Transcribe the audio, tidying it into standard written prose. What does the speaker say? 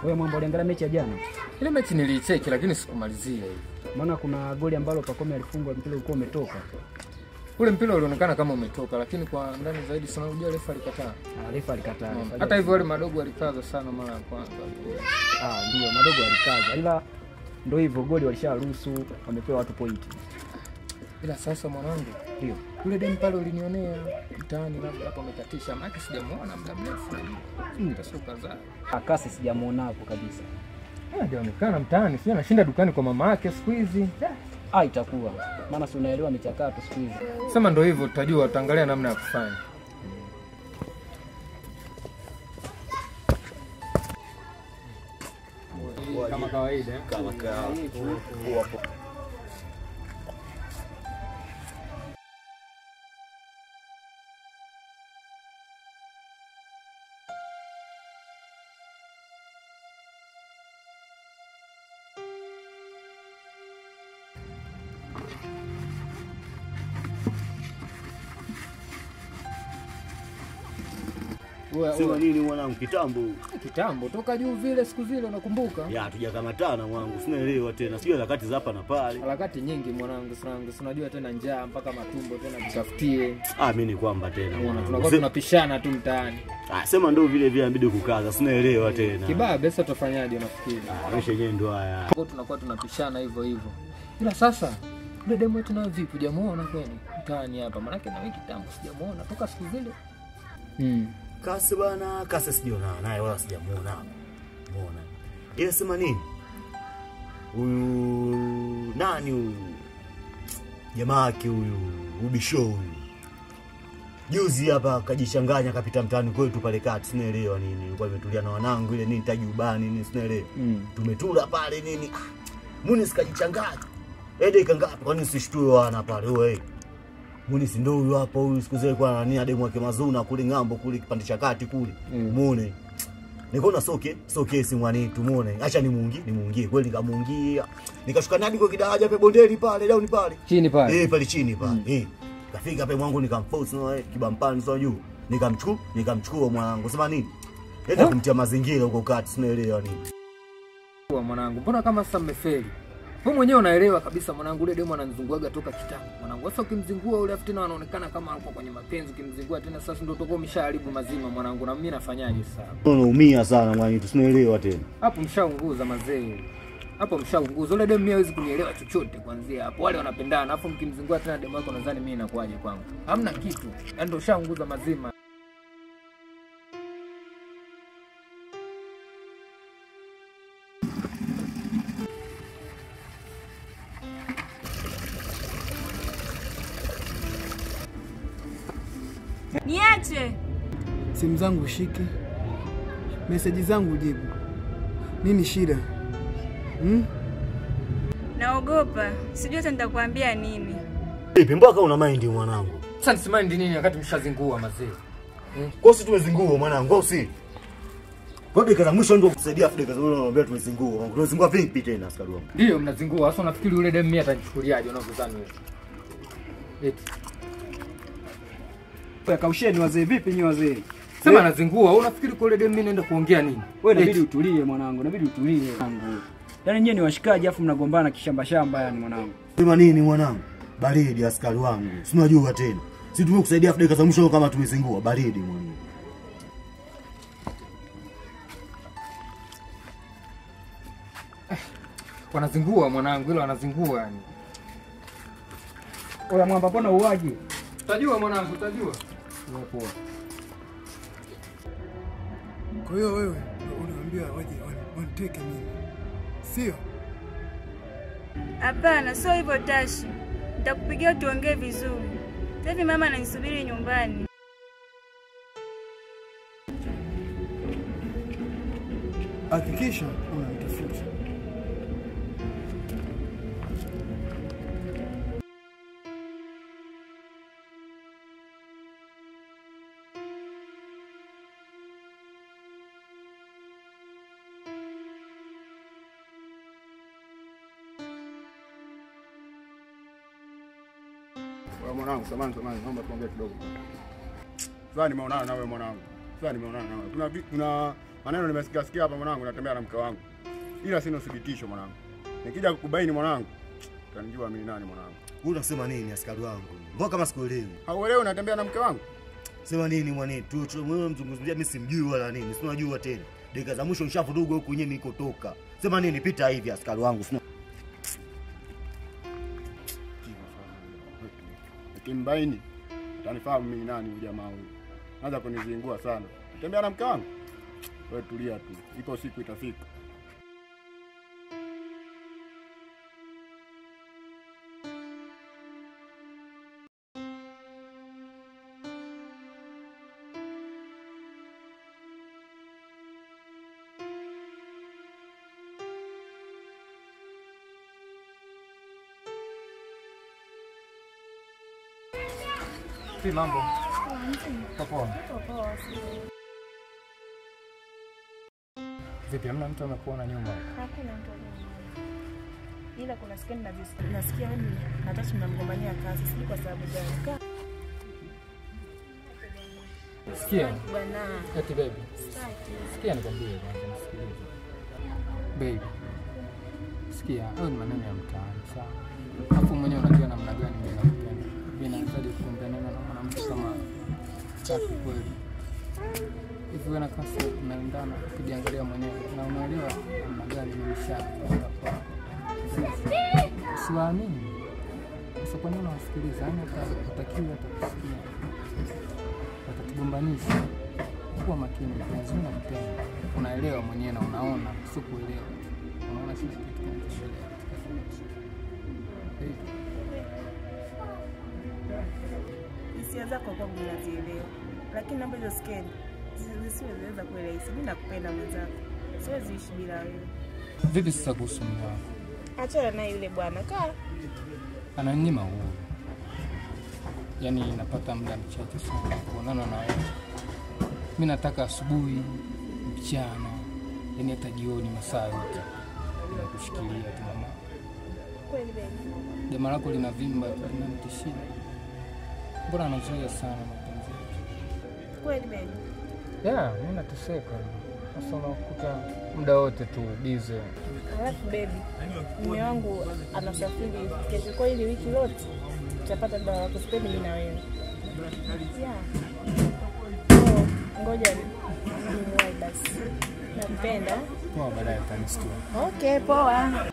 Wewe Mwamba uliangalia mechi ya jana? Ile mechi niliicheki lakini sikumalizia hivi. Maana kuna goli ambalo Pacome alifungwa mpira ulikuwa umetoka. Ule mpira ulionekana kama umetoka lakini kwa ndani zaidi sana unajua refa alikataa. Refa alikataa. Hata hivyo wale madogo walikaza sana mara ya kwanza. Ndio madogo walikaza. Ila ndio hivyo goli walisharuhusu, wamepewa watu pointi. Ila sasa mwanangu, ndio. Yule dem pale ulinionea mtaani labda hapo amekatisha, maana sijamuona muda mrefu. Nitasuka za. Kasi sijamuona hapo kabisa. Hajaonekana mtaani, sio anashinda dukani kwa mama yake siku hizi. Itakuwa. Maana si unaelewa michakato siku hizi. Sema ndio hivyo tutajua, tutaangalia namna ya kufanya. Kama kawaida, kama kawaida. Sema nini mwanangu kitambo? Kitambo toka juu vile siku zile unakumbuka? Ya tujakamatana mwanangu, sinaelewa tena. Sio harakati za hapa na pale. Harakati nyingi mwanangu, unajua tena njaa mpaka matumbo tena tutafutie. Mimi ni kwamba tena mwanangu. Tunakuwa tunapishana tu mtaani. Sema ndio vile vile inabidi kukaza, sinaelewa tena. Kibaya besa tufanyaje unafikiri? Maisha yenyewe ndio haya. Kwa tunakuwa tunapishana hivyo hivyo. Ila sasa yule demo tuna vipi hujamuona kweli? Mtaani hapa maana na wiki kitambo sijamuona toka siku zile. Kasi bana, kasi sijiona naye wala sijamuona. Muona. Ile sema nini? Huyu nani huyu? Jamaa yake huyu, Ubisho huyu. Juzi hapa kajichanganya kapita mtaani kwetu pale kati, sinaelewa nini. Nilikuwa nimetulia na wanangu ile nini tajubani nini sinaelewa. Tumetula pale nini. Muni sikajichanganya. Ede kangapi kwani usishtue wana pale wewe. Muni si ndio huyu hapa huyu siku zile kwa nani ademu wake Mazuna kule ngambo kule kipande cha kati kule. Muone. Nikaona soke si mwani tumuone. Acha nimuungie. Kweli nikamuungia. Nikashuka hadi kwa kidaraja pe bondeli pale down pale. Chini pale. Pale chini pale. Kafika pe mwangu nikamforce na kibampani sio juu. Nikamchukua mwanangu. Sema nini? Leta kumtia mazingira huko kati sinaelewa nini. Kwa mwanangu, mbona kama sasa mmefeli? Wewe mwenyewe unaelewa kabisa mwanangu yule demo ananizunguaga toka kitambo. Mwanangu sasa ukimzingua yule afu tena anaonekana kama alikuwa kwenye mapenzi, ukimzingua tena sasa ndio utakuwa umeshaharibu mazima mwanangu, na mimi nafanyaje sasa? Unaumia sana mwanangu, tusielewa tena. Hapo mshaunguza mazee. Hapo mshaunguza. Yule demo mimi hawezi kunielewa chochote kuanzia hapo. Wale wanapendana, afu mkimzingua tena demo yako nadhani mimi inakuaje kwangu? Hamna kitu. Yaani ndio ushaunguza mazima. Niache. Simu zangu ushike. Message zangu ujibu. Nini shida? Naogopa. Sijui hata nitakwambia nini. Vipi mpaka una mind mwanangu? Sasa nisimind nini wakati mshazingua mazee? Kwa sisi tumezingua mwanangu, au si? Kwa dakika mwisho ndio kusaidia Afrika zao unaambia tumezingua. Tumezingua vipi tena askari wangu? Ndio mnazingua. Sasa unafikiri yule demu mimi atanichukuliaje unavyodhani wewe? Eti Kausheni wazee vipi nyi wazee? sema anazingua, wewe unafikiri kwa yule demu mimi naenda kuongea nini? Wewe inabidi utulie mwanangu, inabidi utulie mwanangu. Yaani nyinyi ni washikaji afu mnagombana kishamba shamba yani mwanangu. Sema nini mwanangu? Baridi askari wangu. Si unajua tena. Sisi tumekusaidia Afrika za mwisho kama tumezingua baridi mwanangu. Wanazingua mwanangu, ile wanazingua yani. Oya Mwamba mbona uwaje? Utajua mwanangu, utajua. Poa. Kwa hiyo wewe unaambia waje waniteke mimi. Sio? Hapana, sio hivyo Tashi. Nitakupigia tuongee vizuri. Hivi mama ananisubiri nyumbani. Hakikisha unamtafuta. Mwanangu, samahani, naomba tuongee kidogo. Sasa nimeonana na wewe mwanangu. Kuna Maneno nimesikia hapa mwanangu, natembea na mke wangu. Ila sina uthibitisho mwanangu. Nikija kukubaini mwanangu, utanijua mimi nani mwanangu. Wewe unasema nini askari wangu? Mbona kama sikuelewi? Hauelewi unatembea na mke wangu? Sema nini mwanetu? Wewe mzungumzia mimi simjui wala nini. Si unajua tena. Dakika za mwisho nishavuruga huko kwenye nilikotoka. Sema nini pita hivi askari wangu. Kimbaini utanifahamu mimi nani huyu jamaa huyu. Anza kunizingua sana. Natembea na mke wangu. Wewe tulia tu. Iko siku itafika. Vipi mambo? Poa. Vipi hamna mtu amekuona nyuma? Hakuna mtu nyuma. Ila kuna siku nasikia wewe nataka tunamgombania kazi, sijui kwa sababu gani. Sikia. Bwana. Eti baby. Sikia nikwambie kwanza nisikilize. Baby. Sikia, hayo ni maneno ya mtaani, sawa? Hapo mwenyewe unajua namna gani mimi nakupenda. Mimi naanzaje kuongea na mwanamke kama chaki kweli. Hivi wewe na kasi unaendana ukijiangalia mwenyewe na unaelewa namna gani nimeshapenda kwa. Siwaamini. Sasa kwa nini unasikiliza? Yaani utakiwa atakusikia. Watatugombanisha. Kuwa makini, lazima kupenda. Unaelewa mwenyewe na unaona, sio kuelewa. Unaona sisi kitu kinachoendelea. Hisia zako kwangu nazielewa. Lakini naomba hizo skeni zisiweza kuelewa. Mimi nakupenda mwenzako. Siwezi ishi bila wewe. Vipi sasa kuhusu mume wako? Achana na yule bwana. Kaa. Ananyima uhuru. Yaani napata muda mchache sana kuonana na wewe. Mimi nataka asubuhi, mchana, yaani hata jioni masaa yote. Ninakushikilia tu mama. Kweli baby. Jamaa lako linavimba linanitishia. Mbona anazuia sana mapenzi yetu? Kweli baby. Yeah, mimi nateseka. Sasa unakuta muda wote tu busy. Alafu baby, mume wangu anasafiri kesho, kwa hili wiki lote tutapata muda wa kuspendi mimi na wewe. Yeah. Ngoja niwahi basi. Nakupenda. Poa, baadaye utanisikia. Okay, poa.